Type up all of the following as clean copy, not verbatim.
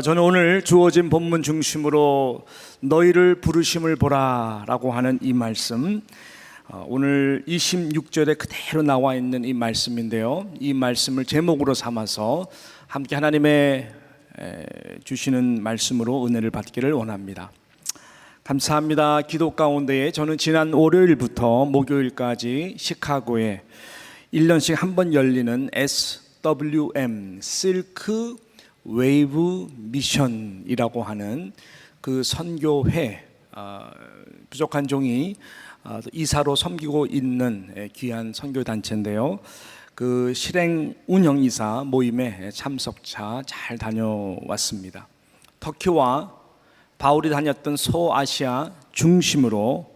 저는 오늘 주어진 본문 중심으로 너희를 부르심을 보라 라고 하는 이 말씀, 오늘 26절에 그대로 나와 있는 이 말씀인데요, 이 말씀을 제목으로 삼아서 함께 하나님의 주시는 말씀으로 은혜를 받기를 원합니다. 감사합니다. 기도 가운데에 저는 지난 월요일부터 목요일까지 시카고에 1년씩 한 번 열리는 SWM 실크 웨이브 미션이라고 하는 그 선교회, 부족한 종이 이사로 섬기고 있는 귀한 선교단체인데요, 그 실행 운영이사 모임에 참석차 잘 다녀왔습니다. 터키와 바울이 다녔던 소아시아 중심으로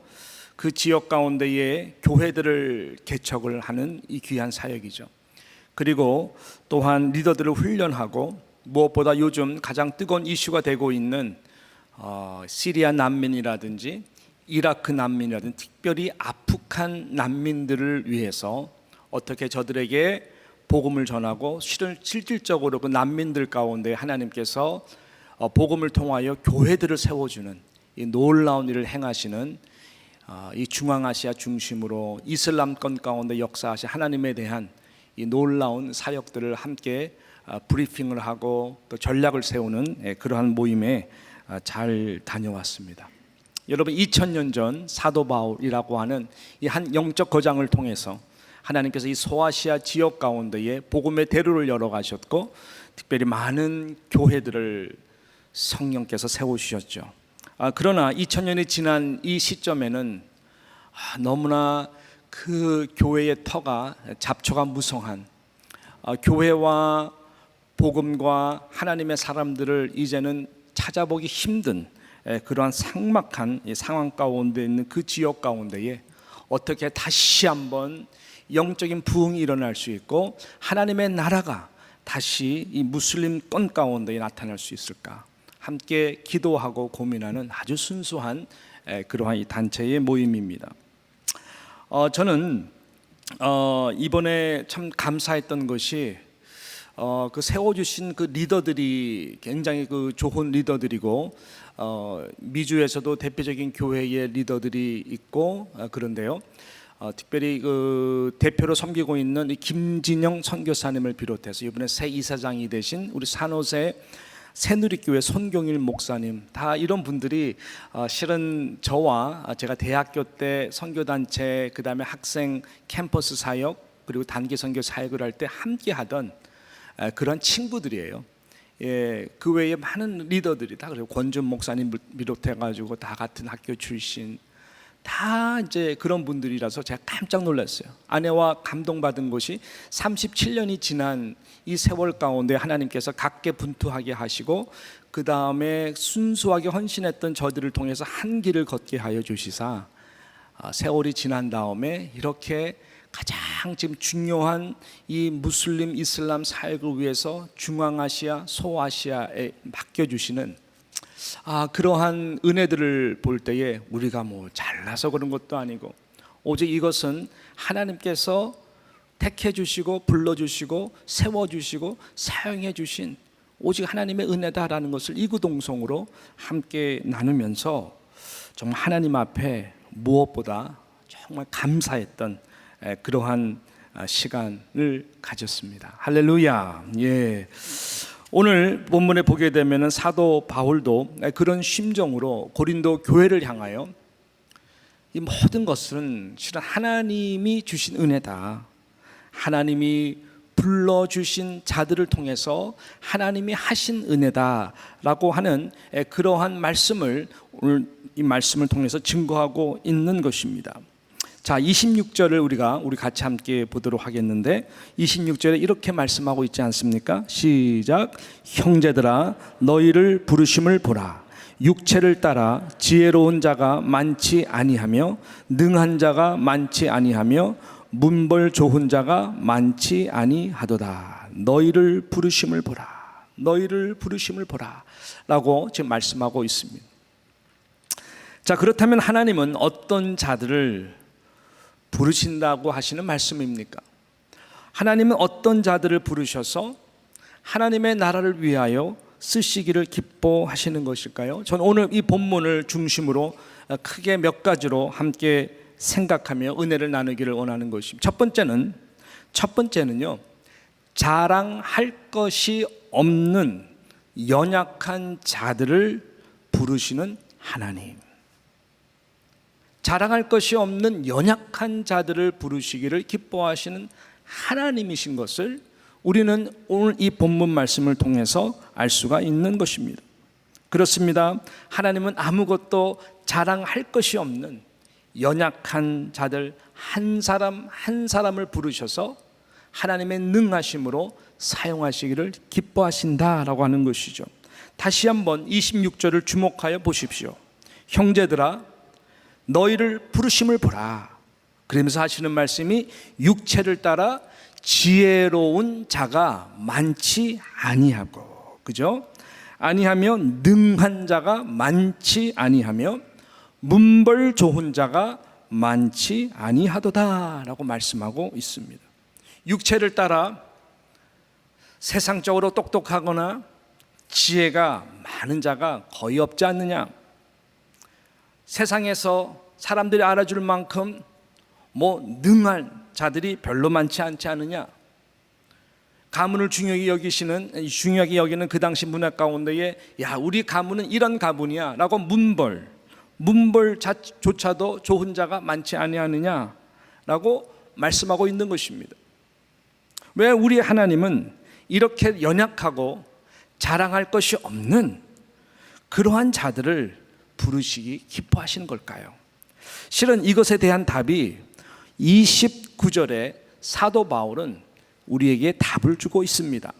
그 지역 가운데에 교회들을 개척을 하는 이 귀한 사역이죠. 그리고 또한 리더들을 훈련하고, 무엇보다 요즘 가장 뜨거운 이슈가 되고 있는 시리아 난민이라든지 이라크 난민이라든지 특별히 아프간 난민들을 위해서 어떻게 저들에게 복음을 전하고, 실질적으로 그 난민들 가운데 하나님께서 복음을 통하여 교회들을 세워주는 이 놀라운 일을 행하시는 이 중앙아시아 중심으로 이슬람권 가운데 역사하신 하나님에 대한 이 놀라운 사역들을 함께 브리핑을 하고 또 전략을 세우는 그러한 모임에 잘 다녀왔습니다. 여러분, 2000년 전 사도 바울이라고 하는 이 한 영적 거장을 통해서 하나님께서 이 소아시아 지역 가운데에 복음의 대로를 열어가셨고, 특별히 많은 교회들을 성령께서 세우셨죠. 그러나 2000년이 지난 이 시점에는 너무나 그 교회의 터가, 잡초가 무성한, 교회와 복음과 하나님의 사람들을 이제는 찾아보기 힘든 그러한 삭막한 상황 가운데 있는 그 지역 가운데에 어떻게 다시 한번 영적인 부흥이 일어날 수 있고 하나님의 나라가 다시 이 무슬림권 가운데에 나타날 수 있을까, 함께 기도하고 고민하는 아주 순수한 그러한 이 단체의 모임입니다. 저는 이번에 참 감사했던 것이 그 세워주신 그 리더들이 굉장히 그 좋은 리더들이고, 미주에서도 대표적인 교회의 리더들이 있고, 그런데요, 특별히 그 대표로 섬기고 있는 이 김진영 선교사님을 비롯해서 이번에 새 이사장이 되신 우리 산호세 새누리교회 손경일 목사님, 다 이런 분들이 실은 저와 제가 대학교 때 선교단체, 그 다음에 학생 캠퍼스 사역, 그리고 단기 선교 사역을 할 때 함께 하던 그런 친구들이에요. 그 외에 많은 리더들이 다, 그리고 권준 목사님 비롯해가지고 다 같은 학교 출신, 다 이제 그런 분들이라서 제가 깜짝 놀랐어요. 아내와 감동받은 것이 37년이 지난 이 세월 가운데 하나님께서 각계 분투하게 하시고, 그 다음에 순수하게 헌신했던 저들을 통해서 한 길을 걷게 하여 주시사, 세월이 지난 다음에 이렇게 가장 지금 중요한 이 무슬림 이슬람 사역을 위해서 중앙아시아, 소아시아에 맡겨주시는 그러한 은혜들을 볼 때에 우리가 뭐 잘나서 그런 것도 아니고, 오직 이것은 하나님께서 택해 주시고 불러주시고 세워주시고 사용해 주신 오직 하나님의 은혜다라는 것을 이구동성으로 함께 나누면서 정말 하나님 앞에 무엇보다 정말 감사했던 그러한 시간을 가졌습니다. 할렐루야. 오늘 본문에 보게 되면 사도 바울도 그런 심정으로 고린도 교회를 향하여 이 모든 것은 실은 하나님이 주신 은혜다, 하나님이 불러주신 자들을 통해서 하나님이 하신 은혜다라고 하는 그러한 말씀을 오늘 이 말씀을 통해서 증거하고 있는 것입니다. 자, 26절을 우리 같이 함께 보도록 하겠는데, 26절에 이렇게 말씀하고 있지 않습니까? 시작. 형제들아, 너희를 부르심을 보라. 육체를 따라 지혜로운 자가 많지 아니하며 능한 자가 많지 아니하며 문벌 좋은 자가 많지 아니하도다. 너희를 부르심을 보라. 너희를 부르심을 보라 라고 지금 말씀하고 있습니다. 자, 그렇다면 하나님은 어떤 자들을 부르신다고 하시는 말씀입니까? 하나님은 어떤 자들을 부르셔서 하나님의 나라를 위하여 쓰시기를 기뻐하시는 것일까요? 저는 오늘 이 본문을 중심으로 크게 몇 가지로 함께 생각하며 은혜를 나누기를 원하는 것입니다. 첫 번째는요, 자랑할 것이 없는 연약한 자들을 부르시는 하나님. 자랑할 것이 없는 연약한 자들을 부르시기를 기뻐하시는 하나님이신 것을 우리는 오늘 이 본문 말씀을 통해서 알 수가 있는 것입니다. 그렇습니다. 하나님은 아무것도 자랑할 것이 없는 연약한 자들 한 사람 한 사람을 부르셔서 하나님의 능하심으로 사용하시기를 기뻐하신다라고 하는 것이죠. 다시 한번 26절을 주목하여 보십시오. 형제들아, 너희를 부르심을 보라. 그러면서 하시는 말씀이 육체를 따라 지혜로운 자가 많지 아니하고, 그죠? 아니하며 능한 자가 많지 아니하며 문벌 좋은 자가 많지 아니하도다라고 말씀하고 있습니다. 육체를 따라 세상적으로 똑똑하거나 지혜가 많은 자가 거의 없지 않느냐? 세상에서 사람들이 알아줄 만큼 능한 자들이 별로 많지 않지 않느냐? 가문을 중요하게 여기는 그 당시 문화 가운데에 우리 가문은 이런 가문이야 라고 문벌조차도 좋은 자가 많지 아니하느냐라고 말씀하고 있는 것입니다. 왜 우리 하나님은 이렇게 연약하고 자랑할 것이 없는 그러한 자들을 부르시기 기뻐하시는 걸까요? 실은 이것에 대한 답이 29절에 사도 바울은 우리에게 답을 주고 있습니다.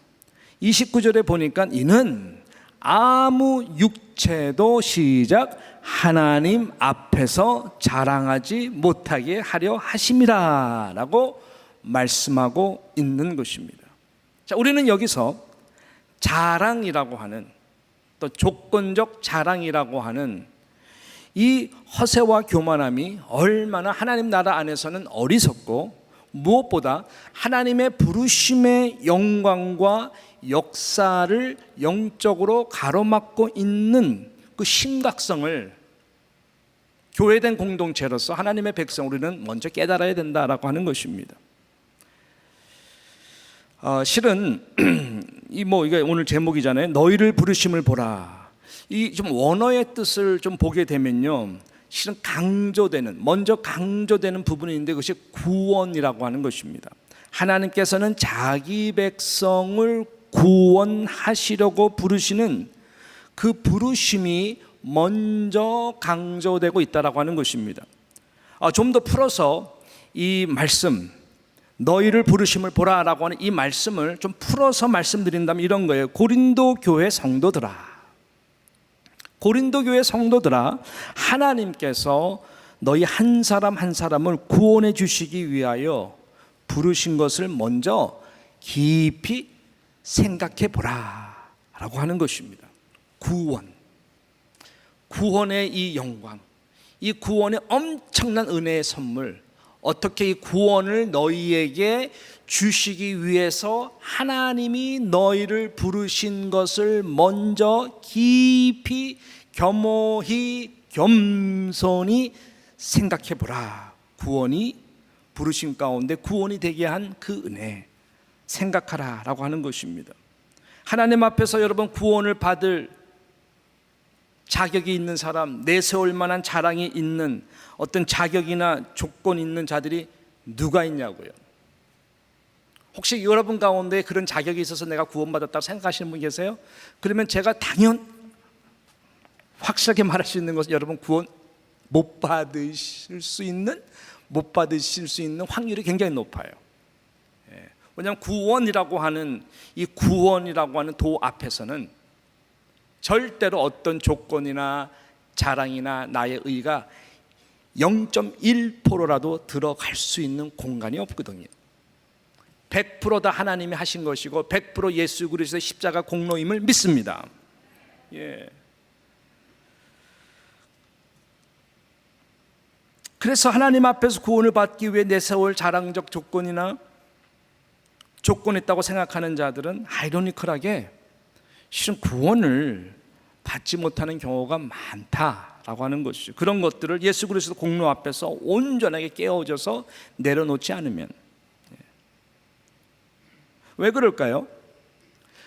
29절에 보니까 이는 아무 육체도 시작 하나님 앞에서 자랑하지 못하게 하려 하심이라 라고 말씀하고 있는 것입니다. 자, 우리는 여기서 자랑이라고 하는, 또 조건적 자랑이라고 하는 이 허세와 교만함이 얼마나 하나님 나라 안에서는 어리석고, 무엇보다 하나님의 부르심의 영광과 역사를 영적으로 가로막고 있는 그 심각성을 교회된 공동체로서 하나님의 백성 우리는 먼저 깨달아야 된다라고 하는 것입니다. 실은 이게 오늘 제목이잖아요. 너희를 부르심을 보라. 이 좀 원어의 뜻을 좀 보게 되면요, 실은 먼저 강조되는 부분이 있는데 그것이 구원이라고 하는 것입니다. 하나님께서는 자기 백성을 구원하시려고 부르시는 그 부르심이 먼저 강조되고 있다라고 하는 것입니다. 좀 더 풀어서 이 말씀, 너희를 부르심을 보라라고 하는 이 말씀을 좀 풀어서 말씀드린다면 이런 거예요. 고린도 교회 성도들아, 하나님께서 너희 한 사람 한 사람을 구원해 주시기 위하여 부르신 것을 먼저 깊이 생각해 보라 라고 하는 것입니다. 구원의 이 영광, 이 구원의 엄청난 은혜의 선물, 어떻게 이 구원을 너희에게 주시기 위해서 하나님이 너희를 부르신 것을 먼저 깊이 겸허히 겸손히 생각해 보라. 부르심 가운데 구원이 되게 한 그 은혜 생각하라 라고 하는 것입니다. 하나님 앞에서 여러분 구원을 받을 자격이 있는 사람, 내세울 만한 자랑이 있는 어떤 자격이나 조건이 있는 자들이 누가 있냐고요. 혹시 여러분 가운데 그런 자격이 있어서 내가 구원받았다고 생각하시는 분 계세요? 그러면 제가 확실하게 말할 수 있는 것은 여러분 구원 못 받으실 수 있는 확률이 굉장히 높아요. 왜냐하면 구원이라고 하는 도 앞에서는 절대로 어떤 조건이나 자랑이나 나의 의가 0.1%라도 들어갈 수 있는 공간이 없거든요. 100% 다 하나님이 하신 것이고 100% 예수 그리스도의 십자가 공로임을 믿습니다. 그래서 하나님 앞에서 구원을 받기 위해 내세울 자랑적 조건이 있다고 생각하는 자들은 아이러니컬하게 실은 구원을 받지 못하는 경우가 많다라고 하는 것이죠. 그런 것들을 예수 그리스도 공로 앞에서 온전하게 깨어져서 내려놓지 않으면. 왜 그럴까요?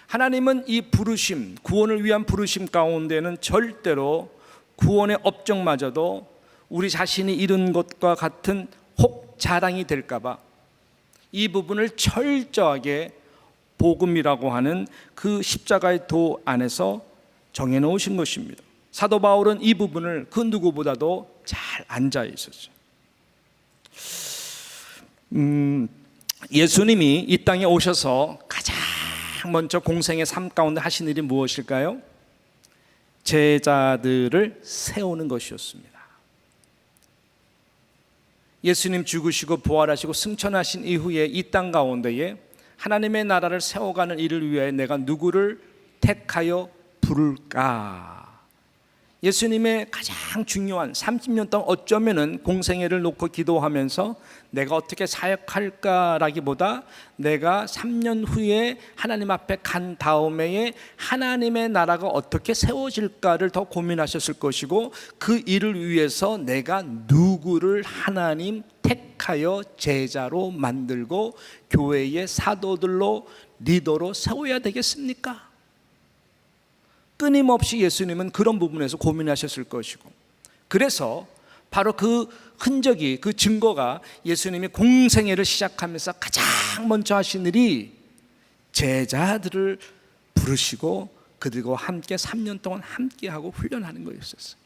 하나님은 이 부르심, 구원을 위한 부르심 가운데는 절대로 구원의 업적마저도 우리 자신이 이룬 것과 같은 혹 자랑이 될까봐 이 부분을 철저하게 복음이라고 하는 그 십자가의 도 안에서 정해놓으신 것입니다. 사도 바울은 이 부분을 그 누구보다도 잘 앉아 있었죠. 예수님이 이 땅에 오셔서 가장 먼저 공생의 삶 가운데 하신 일이 무엇일까요? 제자들을 세우는 것이었습니다. 예수님 죽으시고 부활하시고 승천하신 이후에 이 땅 가운데에 하나님의 나라를 세워가는 일을 위해 내가 누구를 택하여 부를까? 예수님의 가장 중요한 30년 동안 어쩌면은 공생애를 놓고 기도하면서 내가 어떻게 사역할까라기보다 내가 3년 후에 하나님 앞에 간 다음에 하나님의 나라가 어떻게 세워질까를 더 고민하셨을 것이고, 그 일을 위해서 내가 누구를 하나님 택하여 제자로 만들고 교회의 사도들로 리더로 세워야 되겠습니까? 끊임없이 예수님은 그런 부분에서 고민하셨을 것이고, 그래서 바로 그 흔적이, 그 증거가 예수님이 공생애를 시작하면서 가장 먼저 하신 일이 제자들을 부르시고 그들과 함께 3년 동안 함께하고 훈련하는 것이었어요.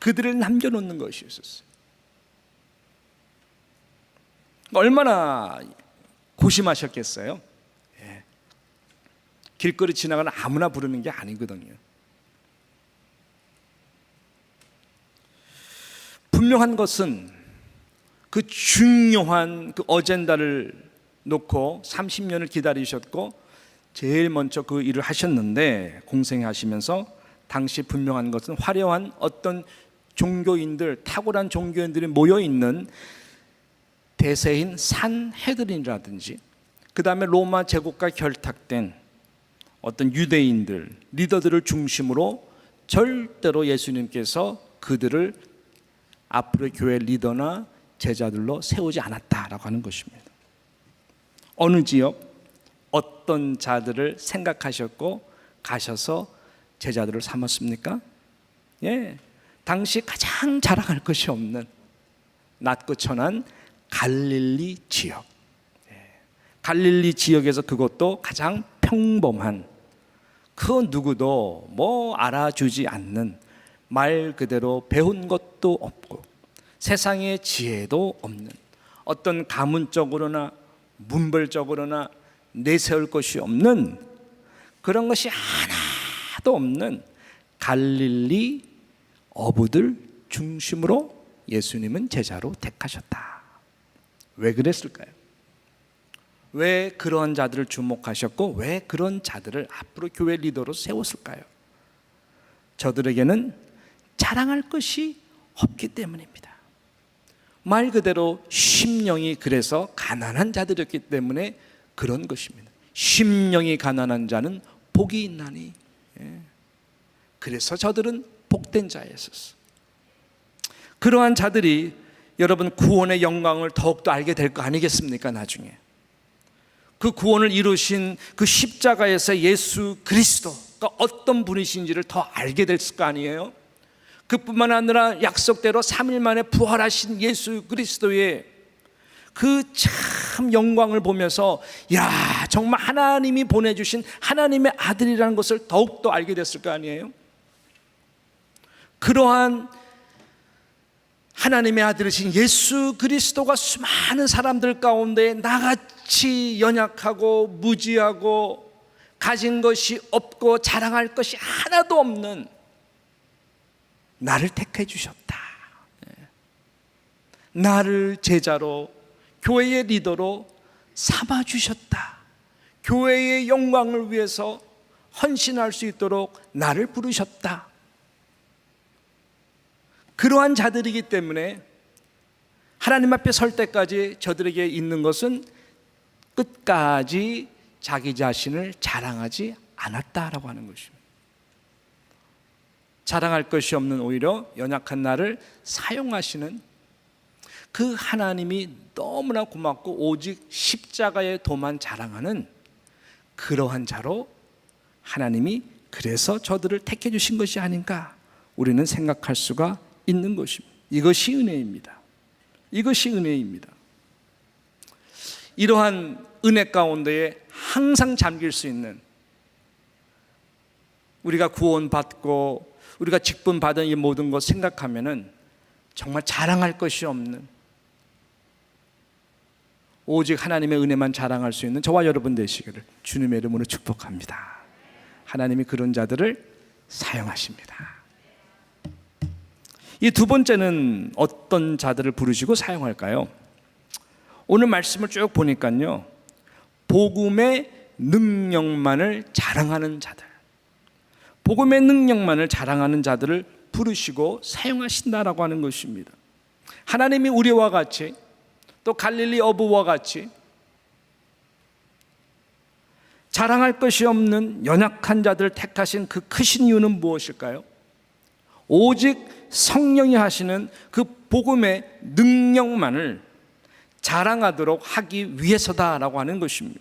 그들을 남겨놓는 것이었어요. 얼마나 고심하셨겠어요? 길거리 지나가는 아무나 부르는 게 아니거든요. 분명한 것은 그 중요한 그 어젠다를 놓고 30년을 기다리셨고 제일 먼저 그 일을 하셨는데, 공생하시면서 당시 분명한 것은 화려한 어떤 종교인들, 탁월한 종교인들이 모여있는 대세인 산헤드린이라든지 그 다음에 로마 제국과 결탁된 어떤 유대인들, 리더들을 중심으로 절대로 예수님께서 그들을 앞으로의 교회 리더나 제자들로 세우지 않았다라고 하는 것입니다. 어느 지역, 어떤 자들을 생각하셨고 가셔서 제자들을 삼았습니까? 당시 가장 자랑할 것이 없는 낮고 천한 갈릴리 지역. 갈릴리 지역에서 그것도 가장 평범한, 그 누구도 뭐 알아주지 않는, 말 그대로 배운 것도 없고 세상의 지혜도 없는, 어떤 가문적으로나 문벌적으로나 내세울 것이 없는, 그런 것이 하나도 없는 갈릴리 어부들 중심으로 예수님은 제자로 택하셨다. 왜 그랬을까요? 왜 그런 자들을 주목하셨고 왜 그런 자들을 앞으로 교회 리더로 세웠을까요? 저들에게는 자랑할 것이 없기 때문입니다. 말 그대로 심령이 그래서 가난한 자들이었기 때문에 그런 것입니다. 심령이 가난한 자는 복이 있나니. 그래서 저들은 복된 자였었어. 그러한 자들이 여러분 구원의 영광을 더욱더 알게 될 거 아니겠습니까? 나중에 그 구원을 이루신 그 십자가에서 예수 그리스도가 어떤 분이신지를 더 알게 됐을 거 아니에요? 그뿐만 아니라 약속대로 3일 만에 부활하신 예수 그리스도의 그 참 영광을 보면서 야, 정말 하나님이 보내주신 하나님의 아들이라는 것을 더욱더 알게 됐을 거 아니에요? 그러한 하나님의 아들이신 예수 그리스도가 수많은 사람들 가운데 나같이 연약하고 무지하고 가진 것이 없고 자랑할 것이 하나도 없는 나를 택해 주셨다. 나를 제자로 교회의 리더로 삼아 주셨다. 교회의 영광을 위해서 헌신할 수 있도록 나를 부르셨다. 그러한 자들이기 때문에 하나님 앞에 설 때까지 저들에게 있는 것은 끝까지 자기 자신을 자랑하지 않았다라고 하는 것입니다. 자랑할 것이 없는 오히려 연약한 나를 사용하시는 그 하나님이 너무나 고맙고 오직 십자가의 도만 자랑하는 그러한 자로 하나님이 그래서 저들을 택해 주신 것이 아닌가 우리는 생각할 수가 있는 것입니다. 이것이 은혜입니다. 이것이 은혜입니다. 이러한 은혜 가운데에 항상 잠길 수 있는, 우리가 구원받고 우리가 직분 받은 이 모든 것 생각하면은 정말 자랑할 것이 없는, 오직 하나님의 은혜만 자랑할 수 있는 저와 여러분 되시기를 주님의 이름으로 축복합니다. 하나님이 그런 자들을 사용하십니다. 이 두 번째는 어떤 자들을 부르시고 사용할까요? 오늘 말씀을 쭉 보니까요, 복음의 능력만을 자랑하는 자들, 복음의 능력만을 자랑하는 자들을 부르시고 사용하신다라고 하는 것입니다. 하나님이 우리와 같이 또 갈릴리 어부와 같이 자랑할 것이 없는 연약한 자들을 택하신 그 크신 이유는 무엇일까요? 오직 성령이 하시는 그 복음의 능력만을 자랑하도록 하기 위해서다라고 하는 것입니다.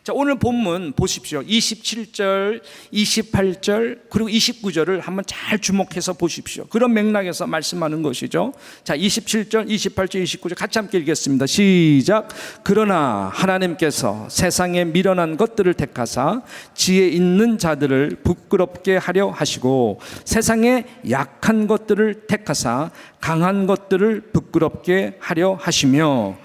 자, 오늘 본문 보십시오. 27절, 28절 그리고 29절을 한번 잘 주목해서 보십시오. 그런 맥락에서 말씀하는 것이죠. 자, 27절, 28절, 29절 같이 함께 읽겠습니다. 시작. 그러나 하나님께서 세상에 미련한 것들을 택하사 지혜 있는 자들을 부끄럽게 하려 하시고 세상에 약한 것들을 택하사 강한 것들을 부끄럽게 하려 하시며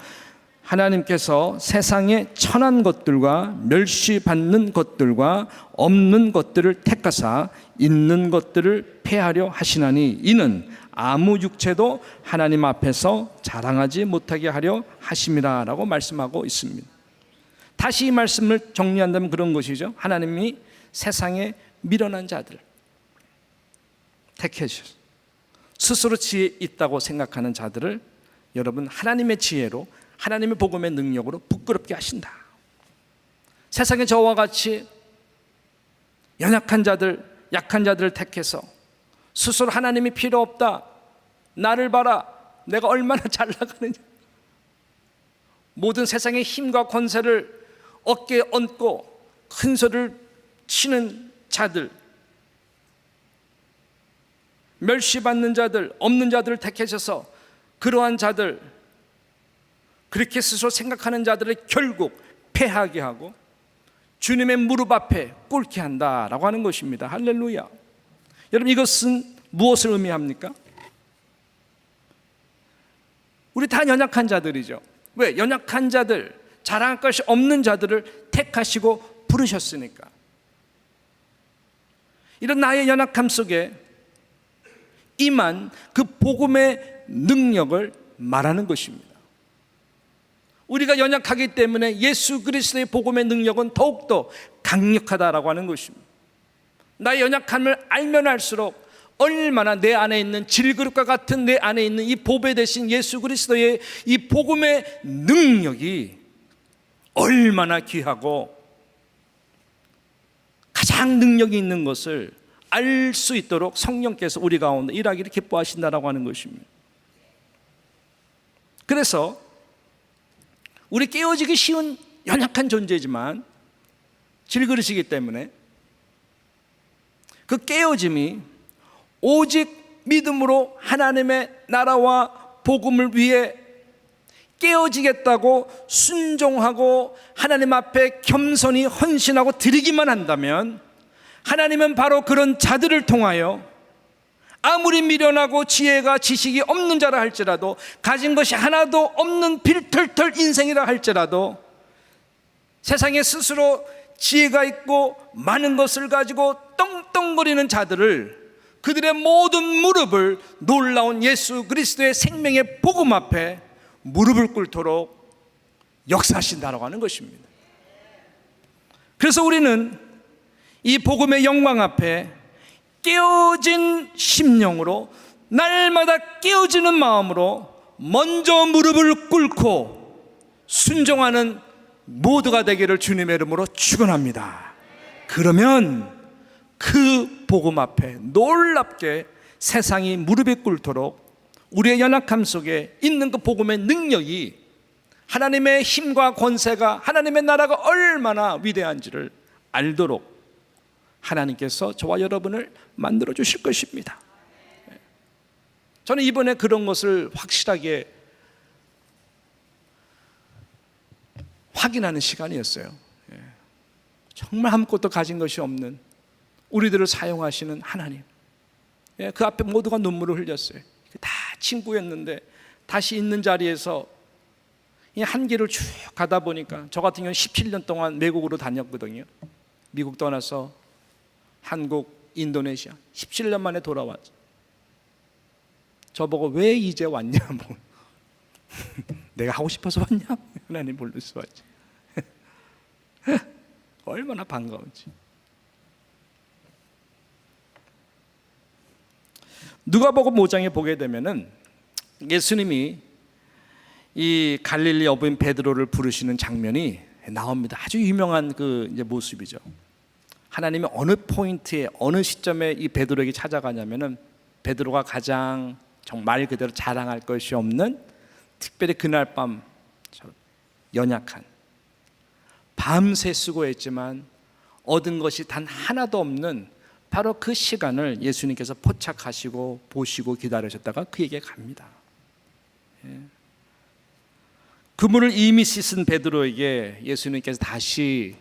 하나님께서 세상의 천한 것들과 멸시받는 것들과 없는 것들을 택하사 있는 것들을 폐하려 하시나니 이는 아무 육체도 하나님 앞에서 자랑하지 못하게 하려 하심이라 라고 말씀하고 있습니다. 다시 이 말씀을 정리한다면 그런 것이죠. 하나님이 세상에 미련한 자들 택해 주셨어요. 스스로 지혜 있다고 생각하는 자들을 여러분 하나님의 지혜로, 하나님의 복음의 능력으로 부끄럽게 하신다. 세상에 저와 같이 연약한 자들, 약한 자들을 택해서 스스로 하나님이 필요 없다, 나를 봐라, 내가 얼마나 잘 나가느냐, 모든 세상의 힘과 권세를 어깨에 얹고 큰 소리를 치는 자들, 멸시받는 자들, 없는 자들을 택하셔서 그러한 자들, 그렇게 스스로 생각하는 자들을 결국 패하게 하고 주님의 무릎 앞에 꿇게 한다라고 하는 것입니다. 할렐루야. 여러분, 이것은 무엇을 의미합니까? 우리 다 연약한 자들이죠. 왜? 연약한 자들, 자랑할 것이 없는 자들을 택하시고 부르셨으니까. 이런 나의 연약함 속에 임한 그 복음의 능력을 말하는 것입니다. 우리가 연약하기 때문에 예수 그리스도의 복음의 능력은 더욱더 강력하다라고 하는 것입니다. 나의 연약함을 알면 알수록 얼마나 내 안에 있는 질그릇과 같은 내 안에 있는 이 보배 대신 예수 그리스도의 이 복음의 능력이 얼마나 귀하고 가장 능력이 있는 것을 알 수 있도록 성령께서 우리 가운데 일하기를 기뻐하신다라고 하는 것입니다. 그래서 우리 깨어지기 쉬운 연약한 존재지만 질그릇이기 때문에 그 깨어짐이 오직 믿음으로 하나님의 나라와 복음을 위해 깨어지겠다고 순종하고 하나님 앞에 겸손히 헌신하고 드리기만 한다면 하나님은 바로 그런 자들을 통하여 아무리 미련하고 지혜가 지식이 없는 자라 할지라도, 가진 것이 하나도 없는 빌털털 인생이라 할지라도, 세상에 스스로 지혜가 있고 많은 것을 가지고 떵떵거리는 자들을, 그들의 모든 무릎을 놀라운 예수 그리스도의 생명의 복음 앞에 무릎을 꿇도록 역사하신다라고 하는 것입니다. 그래서 우리는 이 복음의 영광 앞에 깨어진 심령으로, 날마다 깨어지는 마음으로 먼저 무릎을 꿇고 순종하는 모두가 되기를 주님의 이름으로 축원합니다. 그러면 그 복음 앞에 놀랍게 세상이 무릎에 꿇도록 우리의 연약함 속에 있는 그 복음의 능력이, 하나님의 힘과 권세가, 하나님의 나라가 얼마나 위대한지를 알도록 하나님께서 저와 여러분을 만들어 주실 것입니다. 저는 이번에 그런 것을 확실하게 확인하는 시간이었어요. 정말 아무것도 가진 것이 없는 우리들을 사용하시는 하나님, 그 앞에 모두가 눈물을 흘렸어요. 다 친구였는데 다시 있는 자리에서 한 길을 쭉 가다 보니까, 저 같은 경우는 17년 동안 외국으로 다녔거든요. 미국 떠나서 한국, 인도네시아 17년 만에 돌아왔죠. 저보고 왜 이제 왔냐, 뭐 내가 하고 싶어서 왔냐, 하나님 불러서 왔지. 얼마나 반가운지. 누가복음 5장에 보게 되면은 예수님이 이 갈릴리 어부인 베드로를 부르시는 장면이 나옵니다. 아주 유명한 그 이제 모습이죠. 하나님이 어느 포인트에, 어느 시점에 이 베드로에게 찾아가냐면은 베드로가 가장 정말 그대로 자랑할 것이 없는, 특별히 그날 밤 연약한, 밤새 수고했지만 얻은 것이 단 하나도 없는 바로 그 시간을 예수님께서 포착하시고 보시고 기다리셨다가 그에게 갑니다. 그물을 이미 씻은 베드로에게 예수님께서 다시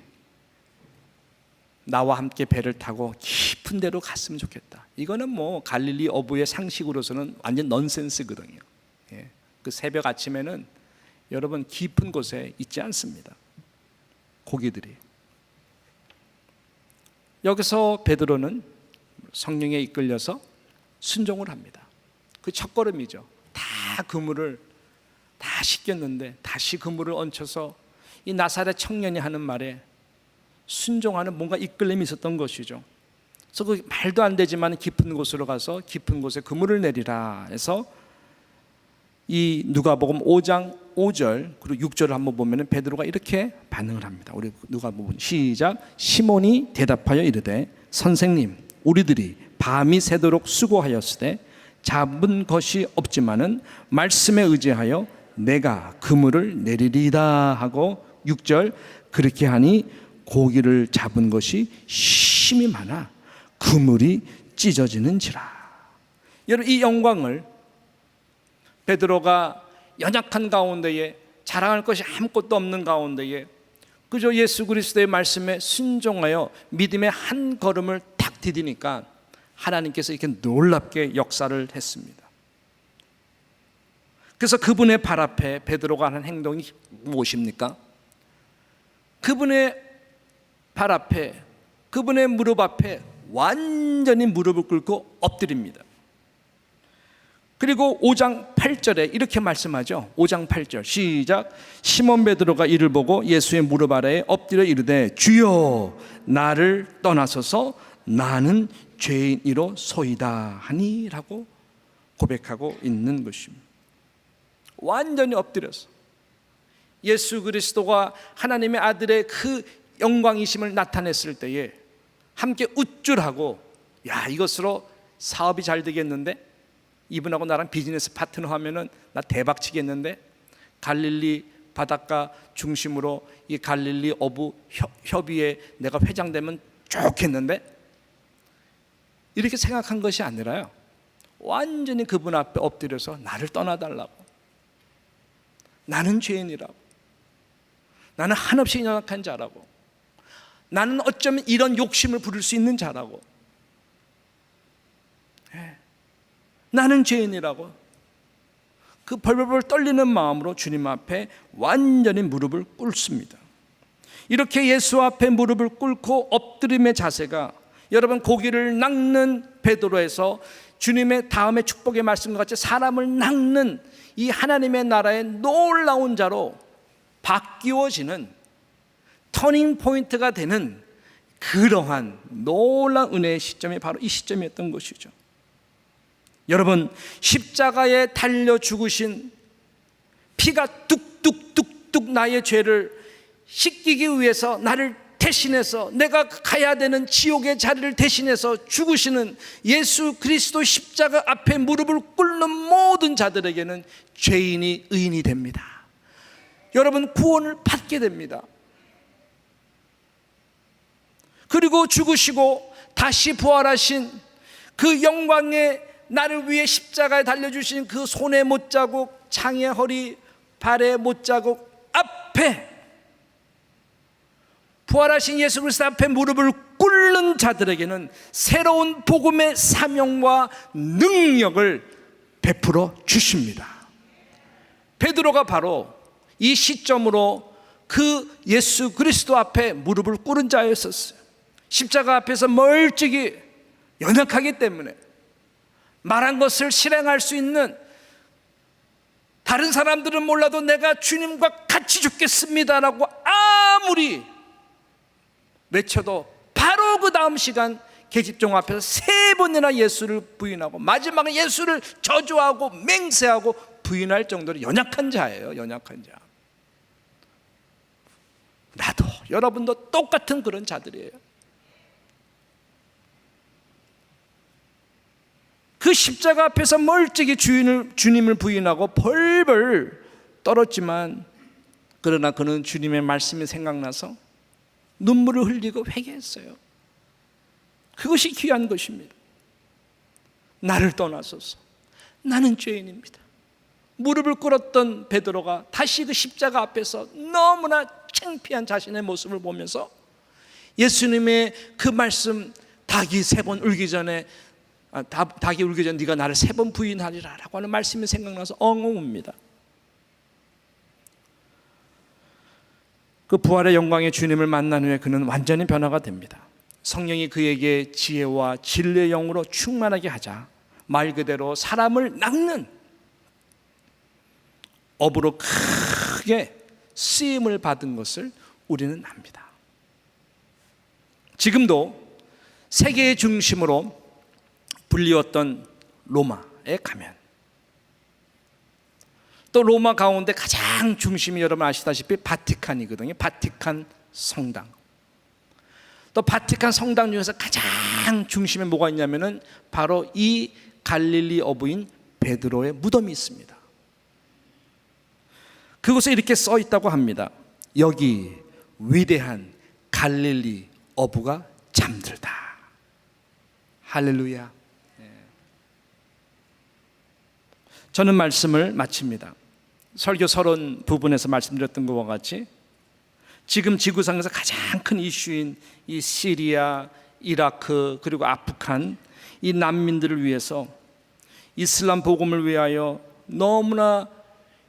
나와 함께 배를 타고 깊은 데로 갔으면 좋겠다. 이거는 뭐 갈릴리 어부의 상식으로서는 완전 넌센스거든요. 그 새벽 아침에는 여러분 깊은 곳에 있지 않습니다. 고기들이. 여기서 베드로는 성령에 이끌려서 순종을 합니다. 그 첫걸음이죠. 다 그물을 다 씻겼는데 다시 그물을 얹혀서 이 나사렛 청년이 하는 말에 순종하는 뭔가 이끌림이 있었던 것이죠. 그래서 그 말도 안 되지만 깊은 곳으로 가서 깊은 곳에 그물을 내리라 해서, 이 누가복음 5장 5절 그리고 6절을 한번 보면은 베드로가 이렇게 반응을 합니다. 우리 누가복음 시작. 시몬이 대답하여 이르되 선생님, 우리들이 밤이 새도록 수고하였으되 잡은 것이 없지만은 말씀에 의지하여 내가 그물을 내리리다 하고, 6절 그렇게 하니 고기를 잡은 것이 심히 많아 그물이 찢어지는지라. 여러분, 이 영광을 베드로가 연약한 가운데에, 자랑할 것이 아무것도 없는 가운데에 그저 예수 그리스도의 말씀에 순종하여 믿음의 한 걸음을 탁 디디니까 하나님께서 이렇게 놀랍게 역사를 했습니다. 그래서 그분의 발 앞에 베드로가 하는 행동이 무엇입니까? 그분의 발 앞에, 그분의 무릎 앞에 완전히 무릎을 꿇고 엎드립니다. 그리고 5장 8절에 이렇게 말씀하죠. 5장 8절 시작. 시몬 베드로가 이를 보고 예수의 무릎 아래에 엎드려 이르되 주여 나를 떠나소서 나는 죄인이로 소이다 하니 라고 고백하고 있는 것입니다. 완전히 엎드려서 예수 그리스도가 하나님의 아들의 그 영광이심을 나타냈을 때에 함께 우쭐하고, 야, 이것으로 사업이 잘 되겠는데, 이분하고 나랑 비즈니스 파트너 하면은 나 대박 치겠는데, 갈릴리 바닷가 중심으로 이 갈릴리 어부 협의회 내가 회장되면 좋겠는데, 이렇게 생각한 것이 아니라요, 완전히 그분 앞에 엎드려서 나를 떠나달라고, 나는 죄인이라고, 나는 한없이 연약한 자라고, 나는 어쩌면 이런 욕심을 부릴 수 있는 자라고, 나는 죄인이라고 그 벌벌벌 떨리는 마음으로 주님 앞에 완전히 무릎을 꿇습니다. 이렇게 예수 앞에 무릎을 꿇고 엎드림의 자세가, 여러분 고기를 낚는 베드로에서 주님의 다음의 축복의 말씀과 같이 사람을 낚는 이 하나님의 나라의 놀라운 자로 바뀌어지는 터닝 포인트가 되는 그러한 놀라운 은혜의 시점이 바로 이 시점이었던 것이죠. 여러분, 십자가에 달려 죽으신, 피가 뚝뚝뚝뚝 나의 죄를 씻기기 위해서 나를 대신해서, 내가 가야 되는 지옥의 자리를 대신해서 죽으시는 예수 그리스도 십자가 앞에 무릎을 꿇는 모든 자들에게는 죄인이 의인이 됩니다. 여러분, 구원을 받게 됩니다. 그리고 죽으시고 다시 부활하신 그 영광의 나를 위해 십자가에 달려주신 그 손의 못자국, 창의 허리, 발의 못자국 앞에, 부활하신 예수 그리스도 앞에 무릎을 꿇는 자들에게는 새로운 복음의 사명과 능력을 베풀어 주십니다. 베드로가 바로 이 시점으로 그 예수 그리스도 앞에 무릎을 꿇은 자였었어요. 십자가 앞에서 멀찍이 연약하기 때문에 말한 것을 실행할 수 있는, 다른 사람들은 몰라도 내가 주님과 같이 죽겠습니다라고 아무리 외쳐도 바로 그 다음 시간 계집종 앞에서 3번이나 예수를 부인하고 마지막에 예수를 저주하고 맹세하고 부인할 정도로 연약한 자예요. 연약한 자. 나도, 여러분도 똑같은 그런 자들이에요. 그 십자가 앞에서 멀찍이 주님을 부인하고 벌벌 떨었지만, 그러나 그는 주님의 말씀이 생각나서 눈물을 흘리고 회개했어요. 그것이 귀한 것입니다. 나를 떠나소서, 나는 죄인입니다. 무릎을 꿇었던 베드로가 다시 그 십자가 앞에서 너무나 창피한 자신의 모습을 보면서 예수님의 그 말씀, 닭이 3번 울기 전에, 닭이 울기 전에 네가 나를 3번 부인하리라 라고 하는 말씀이 생각나서 엉엉 웁니다. 그 부활의 영광의 주님을 만난 후에 그는 완전히 변화가 됩니다. 성령이 그에게 지혜와 진리의 영으로 충만하게 하자 말 그대로 사람을 낚는 업으로 크게 쓰임을 받은 것을 우리는 압니다. 지금도 세계의 중심으로 불리웠던 로마에 가면, 또 로마 가운데 가장 중심이 여러분 아시다시피 바티칸이거든요. 바티칸 성당. 또 바티칸 성당 중에서 가장 중심에 뭐가 있냐면은 바로 이 갈릴리 어부인 베드로의 무덤이 있습니다. 그곳에 이렇게 써 있다고 합니다. 여기 위대한 갈릴리 어부가 잠들다. 할렐루야. 저는 말씀을 마칩니다. 설교 30 부분에서 말씀드렸던 것과 같이 지금 지구상에서 가장 큰 이슈인 이 시리아, 이라크, 그리고 아프간 이 난민들을 위해서 이슬람 복음을 위하여 너무나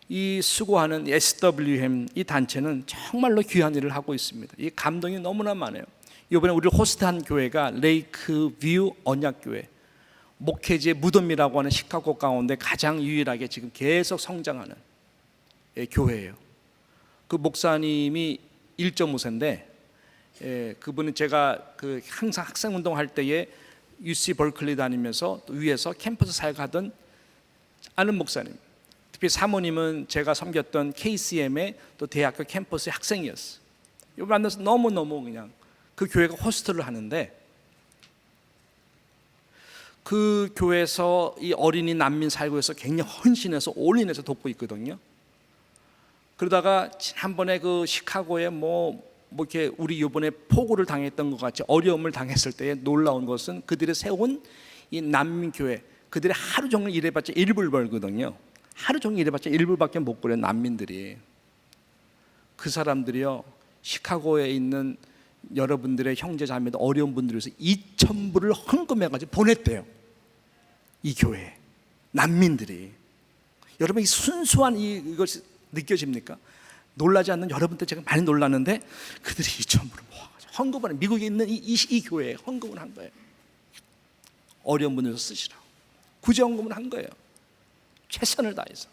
이 수고하는 SWM 이 단체는 정말로 귀한 일을 하고 있습니다. 이 감동이 너무나 많아요. 이번에 우리 호스트한 교회가 레이크 뷰 언약교회, 목회지의 무덤이라고 하는 시카고 가운데 가장 유일하게 지금 계속 성장하는 교회예요. 그 목사님이 1.5세인데 그분은 제가 항상 학생 운동할 때에 UC 벌클리 다니면서 또 위에서 캠퍼스 사역하던 아는 목사님. 특히 사모님은 제가 섬겼던 KCM의 또 대학교 캠퍼스의 학생이었어. 이거 만나서 너무너무 그냥 그 교회가 호스트를 하는데 그 교회에서 이 어린이 난민 살고 해서 굉장히 헌신해서 올인해서 돕고 있거든요. 그러다가 지난번에 그 시카고에 뭐 이렇게 우리 이번에 폭우를 당했던 것 같이 어려움을 당했을 때에 놀라운 것은 그들이 세운 이 난민 교회, 그들이 하루 종일 일해봤자 1불 벌거든요. 하루 종일 일해봤자 1불밖에 못 벌어요. 난민들이. 그 사람들이요, 시카고에 있는 여러분들의 형제 자매도 어려운 분들을 위해서 2,000불을 헌금해가지고 보냈대요. 이 교회 난민들이. 여러분, 이 순수한 이것이 느껴집니까? 놀라지 않는 여러분들 제가 많이 놀랐는데 그들이 2,000불을 모아가지고 헌금을, 미국에 있는 이 교회에 헌금을 한 거예요. 어려운 분들에서 쓰시라고 구제헌금을 한 거예요. 최선을 다해서.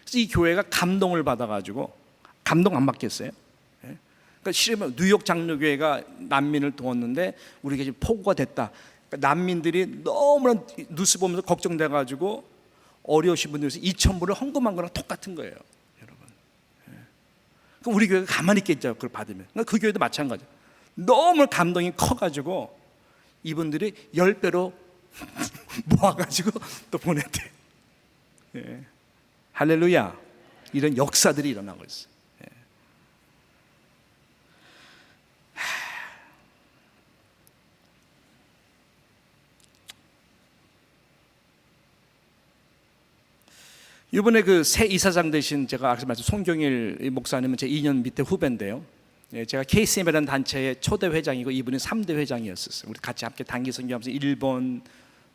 그래서 이 교회가 감동을 받아가지고, 감동 안 받겠어요? 그러니까 실은 뉴욕 장로교회가 난민을 도왔는데 우리가 지금 폭우가 됐다. 그러니까 난민들이 너무나 뉴스 보면서 걱정돼가지고 어려우신 분들에서 2,000불을 헌금한 거랑 똑같은 거예요, 여러분. 그럼 우리 교회가 가만히 있겠죠, 그걸 받으면. 그 교회도 마찬가지예요. 너무 감동이 커가지고 이분들이 10배로 모아가지고 또 보냈대. 예. 할렐루야. 이런 역사들이 일어나고 있어요. 예. 이번에 그 새 이사장 되신 제가 아까 말씀 송경일 목사님은 제 2년 밑에 후배인데요. 예, 제가 KCM이라는 단체의 초대 회장이고 이분이 3대 회장이었었어요. 우리 같이 함께 단기 선교하면서 일본,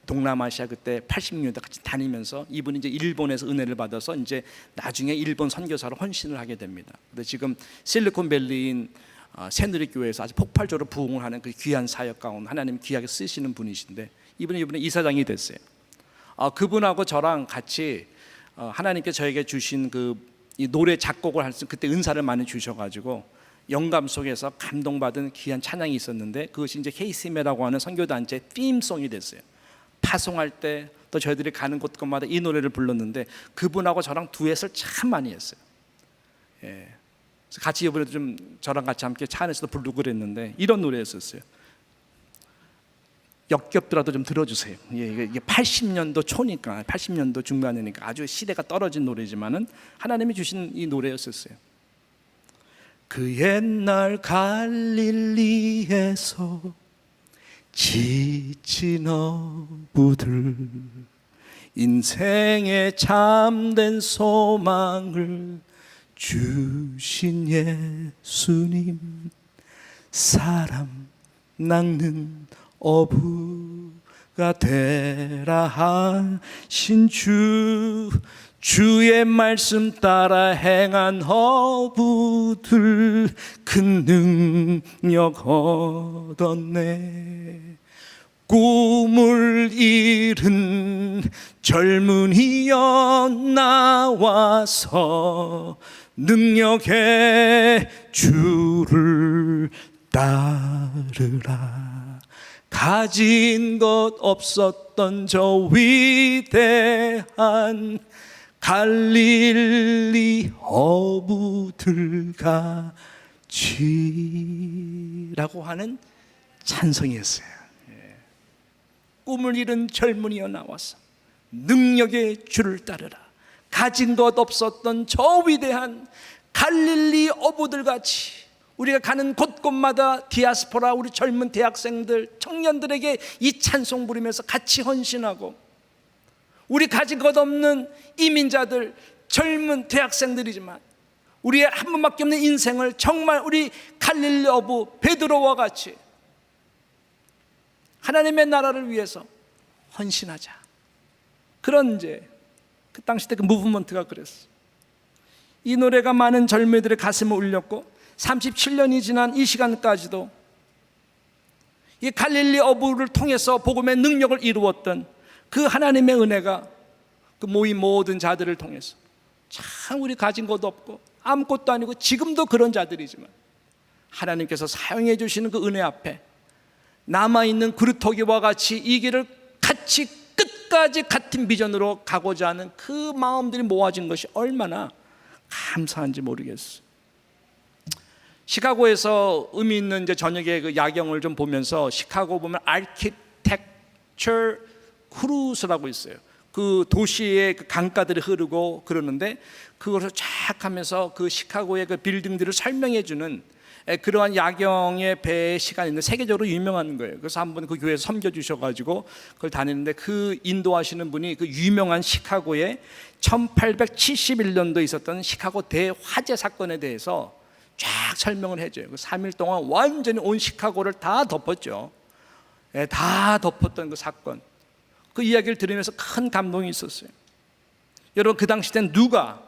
동남아시아 그때 80년대 같이 다니면서 이분이 이제 일본에서 은혜를 받아서 이제 나중에 일본 선교사로 헌신을 하게 됩니다. 근데 지금 실리콘밸리인 새누리교회에서 아주 폭발적으로 부흥을 하는 그 귀한 사역 가운데 하나님 귀하게 쓰시는 분이신데 이분이 이번에 이사장이 됐어요. 그분하고 저랑 같이 하나님께 저에게 주신 이 노래 작곡을 할 수 그때 은사를 많이 주셔가지고 영감 속에서 감동받은 귀한 찬양이 있었는데 그것이 이제 KCM이라고 하는 선교단체 팀송이 됐어요. 파송할 때 또 저희들이 가는 곳곳마다 이 노래를 불렀는데 그분하고 저랑 듀엣을 참 많이 했어요. 예. 그래서 같이 이번에도 좀 저랑 같이 함께 차 안에서도 부르고 그랬는데 이런 노래였었어요. 역겹더라도 좀 들어주세요. 이게 80년도 초니까 80년도 중반이니까 아주 시대가 떨어진 노래지만은 하나님이 주신 이 노래였었어요. 그 옛날 갈릴리에서 지친 어부들 인생의 참된 소망을 주신 예수님 사람 낚는 어부가 되라 하신 주의 말씀 따라 행한 어부들 큰 능력 얻었네. 꿈을 잃은 젊은이여 나와서 능력의 주를 따르라. 가진 것 없었던 저 위대한 갈릴리 어부들같이라고 하는 찬송이었어요. 꿈을 잃은 젊은이여 나와서 능력의 주를 따르라. 가진 것 없었던 저 위대한 갈릴리 어부들같이 우리가 가는 곳곳마다 디아스포라 우리 젊은 대학생들 청년들에게 이 찬송 부르면서 같이 헌신하고 우리 가진 것 없는 이민자들 젊은 대학생들이지만 우리의 한 번밖에 없는 인생을 정말 우리 갈릴리 어부 베드로와 같이 하나님의 나라를 위해서 헌신하자. 그런 이제 그 당시 때 그 무브먼트가 그랬어. 이 노래가 많은 젊은이들의 가슴을 울렸고 37년이 지난 이 시간까지도 이 갈릴리 어부를 통해서 복음의 능력을 이루었던 그 하나님의 은혜가 그 모인 모든 자들을 통해서 참 우리 가진 것도 없고 아무것도 아니고 지금도 그런 자들이지만 하나님께서 사용해 주시는 그 은혜 앞에 남아있는 그루터기와 같이 이 길을 같이 끝까지 같은 비전으로 가고자 하는 그 마음들이 모아진 것이 얼마나 감사한지 모르겠어요. 시카고에서 의미 있는 이제 저녁에 그 야경을 좀 보면서 시카고 보면 아키텍처 크루즈라고 있어요. 그 도시의 그 강가들이 흐르고 그러는데 그것을 쫙 하면서 그 시카고의 그 빌딩들을 설명해 주는 그러한 야경의 배 시간이 있는데 세계적으로 유명한 거예요. 그래서 한번 그 교회에서 섬겨 주셔가지고 그걸 다니는데 그 인도하시는 분이 그 유명한 시카고의 1871년도에 있었던 시카고 대화재 사건에 대해서 쫙 설명을 해줘요. 그 3일 동안 완전히 온 시카고를 다 덮었죠. 다 덮었던 그 사건. 그 이야기를 들으면서 큰 감동이 있었어요. 여러분 그 당시 땐 누가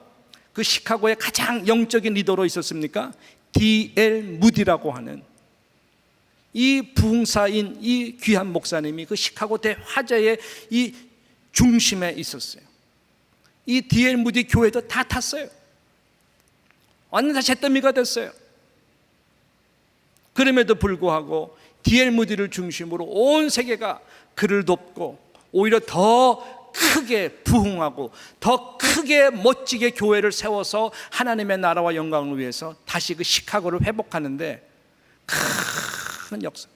그 시카고의 가장 영적인 리더로 있었습니까? D.L. 무디라고 하는 이 부흥사인 이 귀한 목사님이 그 시카고 대화재의 이 중심에 있었어요. 이 D.L. 무디 교회도 다 탔어요. 완전 다 잿더미가 됐어요. 그럼에도 불구하고 D.L. 무디를 중심으로 온 세계가 그를 돕고 오히려 더 크게 부흥하고 더 크게 멋지게 교회를 세워서 하나님의 나라와 영광을 위해서 다시 그 시카고를 회복하는데 큰 역사,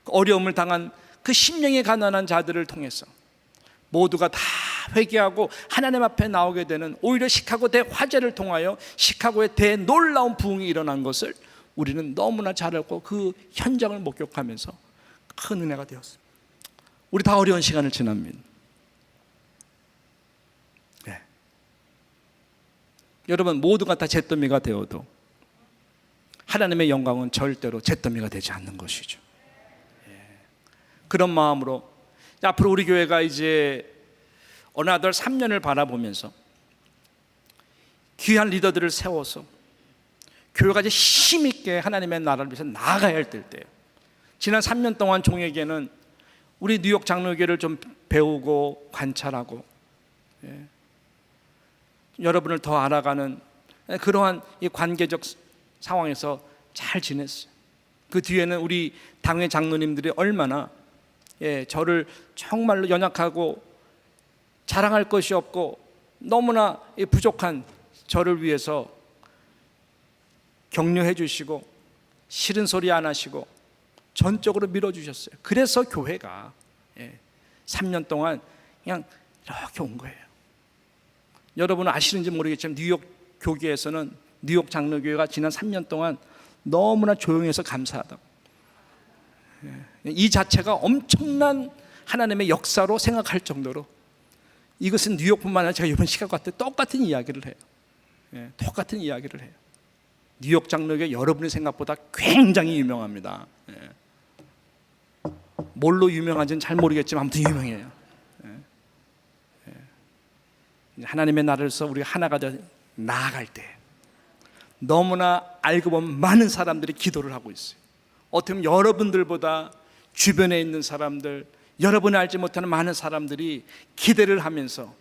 어려움을 당한 그 심령이 가난한 자들을 통해서 모두가 다 회개하고 하나님 앞에 나오게 되는, 오히려 시카고 대화재를 통하여 시카고의 대놀라운 부흥이 일어난 것을 우리는 너무나 잘 알고 그 현장을 목격하면서 큰 은혜가 되었습니다. 우리 다 어려운 시간을 지납니다. 네. 여러분, 모두가 다 잿더미가 되어도 하나님의 영광은 절대로 잿더미가 되지 않는 것이죠. 그런 마음으로 앞으로 우리 교회가 이제 어느덧 3년을 바라보면서 귀한 리더들을 세워서 교회가 이제 힘있게 하나님의 나라를 위해서 나아가야 할 때예요. 지난 3년 동안 종에게는 우리 뉴욕 장로교회를 좀 배우고 관찰하고, 여러분을 더 알아가는 그러한 이 관계적 상황에서 잘 지냈어요. 그 뒤에는 우리 당회 장로님들이 얼마나 저를 정말로 연약하고 자랑할 것이 없고 너무나 부족한 저를 위해서 격려해 주시고 싫은 소리 안 하시고 전적으로 밀어주셨어요. 그래서 교회가 3년 동안 그냥 이렇게 온 거예요. 여러분은 아시는지 모르겠지만 뉴욕 교계에서는, 뉴욕 장로교회가 지난 3년 동안 너무나 조용해서 감사하다고, 이 자체가 엄청난 하나님의 역사로 생각할 정도로, 이것은 뉴욕뿐만 아니라 제가 이번 시카고 때 똑같은 이야기를 해요. 똑같은 이야기를 해요. 뉴욕 장로교회 여러분의 생각보다 굉장히 유명합니다. 뭘로 유명한지는 잘 모르겠지만 아무튼 유명해요. 하나님의 나라에서 우리가 하나가 되어 나아갈 때 너무나 알고 보면 많은 사람들이 기도를 하고 있어요. 어떻게 보면 여러분들보다 주변에 있는 사람들, 여러분이 알지 못하는 많은 사람들이 기대를 하면서,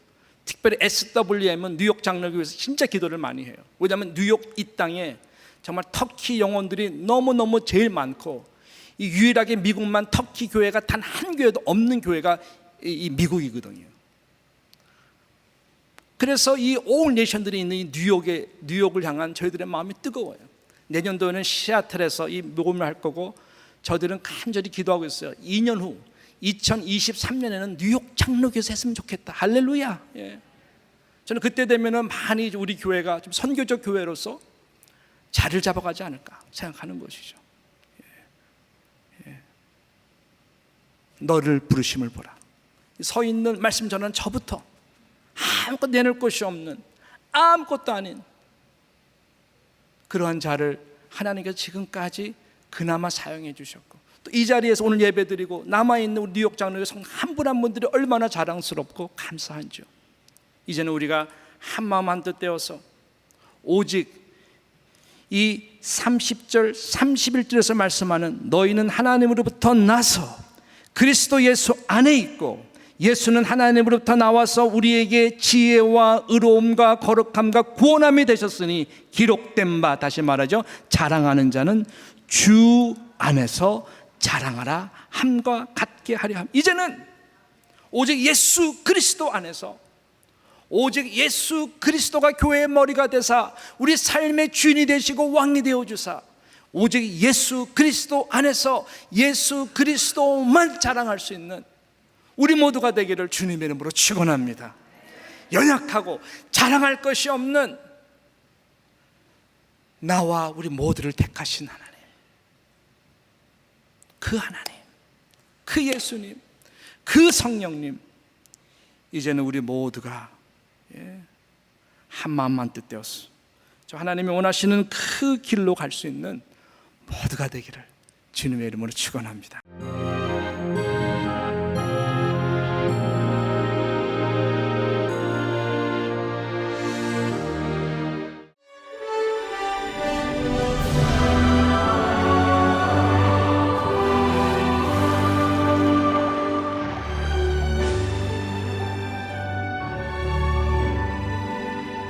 특별히 SWM은 뉴욕 장로교회에서 진짜 기도를 많이 해요. 왜냐하면 뉴욕 이 땅에 정말 터키 영혼들이 너무너무 제일 많고, 이 유일하게 미국만 터키 교회가 단 한 교회도 없는 교회가 이 미국이거든요. 그래서 이 올 내션들이 있는 이 뉴욕을 향한 저희들의 마음이 뜨거워요. 내년도에는 시애틀에서 이 모임을 할 거고, 저들은 간절히 기도하고 있어요. 2년 후 2023년에는 뉴욕 장로교회에서 했으면 좋겠다. 할렐루야. 저는 그때 되면은 많이 우리 교회가 좀 선교적 교회로서 자리를 잡아가지 않을까 생각하는 것이죠. 너를 부르심을 보라. 서 있는 말씀 전하는 저부터 아무것도 내놓을 것이 없는, 아무것도 아닌 그러한 자를 하나님께서 지금까지 그나마 사용해 주셨고, 또 이 자리에서 오늘 예배드리고 남아있는 우리 뉴욕 장로교 성도 한 분 한 분들이 얼마나 자랑스럽고 감사한지요. 이제는 우리가 한마음 한뜻 되어서 오직 이 30절 31절에서 말씀하는 너희는 하나님으로부터 나서 그리스도 예수 안에 있고 예수는 하나님으로부터 나와서 우리에게 지혜와 의로움과 거룩함과 구원함이 되셨으니 기록된 바, 다시 말하죠, 자랑하는 자는 주 안에서 자랑하라 함과 같게 하려 함. 이제는 오직 예수 그리스도 안에서, 오직 예수 그리스도가 교회의 머리가 되사 우리 삶의 주인이 되시고 왕이 되어주사, 오직 예수 그리스도 안에서 예수 그리스도만 자랑할 수 있는 우리 모두가 되기를 주님의 이름으로 축원합니다. 연약하고 자랑할 것이 없는 나와 우리 모두를 택하신 하나님, 그 하나님, 그 예수님, 그 성령님, 이제는 우리 모두가 한 마음만 뜻되었어. 저 하나님이 원하시는 그 길로 갈 수 있는 모두가 되기를 주님의 이름으로 축원합니다.